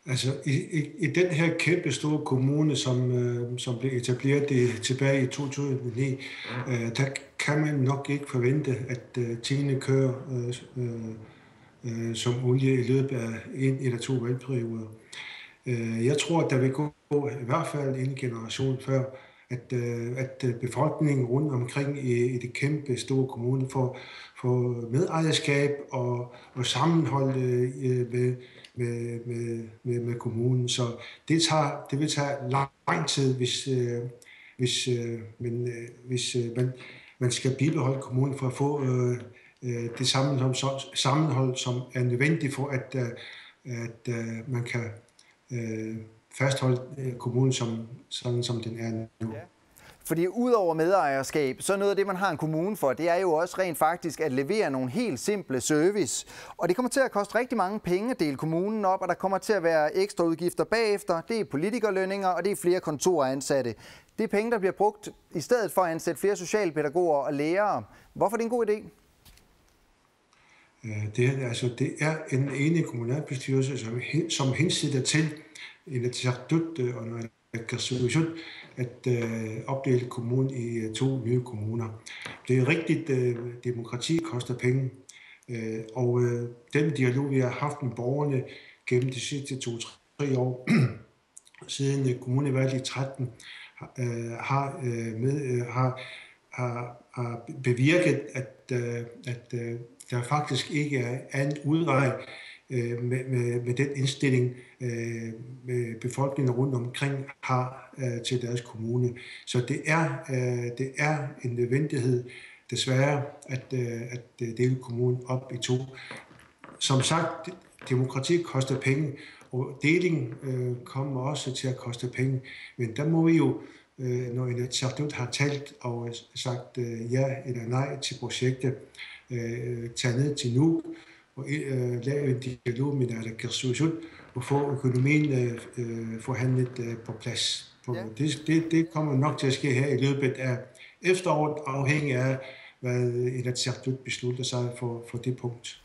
Altså i den her kæmpe store kommune, som blev etableret tilbage i 2009, der kan man nok ikke forvente, at tingene kører som olie i løbet af en eller to valgperioder. Jeg tror, at der vil gå i hvert fald en generation før, at befolkningen rundt omkring i det kæmpe store kommune får medejerskab og sammenhold med kommunen. Så det vil tage lang tid, hvis man skal bibeholde kommunen for at få det sammenhold, som er nødvendigt for, at man kan fastholde kommunen som den er nu. Ja. Fordi udover medejerskab, så noget af det, man har en kommune for, det er jo også rent faktisk at levere nogle helt simple service. Og det kommer til at koste rigtig mange penge at dele kommunen op, og der kommer til at være ekstra udgifter bagefter. Det er politikerlønninger, og det er flere kontoransatte. Det er penge, der bliver brugt i stedet for at ansætte flere socialpædagoger og lærere. Hvorfor er det en god idé? Det er en enig kommunalbestyrelse, som hensætter til Inatsisartut og naalakkersuisut at opdele kommunen i to nye kommuner. Det er rigtigt, demokrati koster penge, og den dialog, vi har haft med borgerne gennem de sidste 2-3 år, siden kommunevalget i 13, har bevirket, at der faktisk ikke er anden udvej med den indstilling, befolkningen rundt omkring har til deres kommune. Så det er en nødvendighed, desværre, at dele kommunen op i to. Som sagt, demokrati koster penge, og deling kommer også til at koste penge. Men der må vi jo, når Inatsisartut har talt og sagt ja eller nej til projektet, tage ned til Nuuk og lave en dialog med naalakkersuisut og få økonomien forhandlet på plads. Ja. Det kommer nok til at ske her i løbet af efteråret, afhængig af, hvad Inatsisartut beslutter sig for det punkt.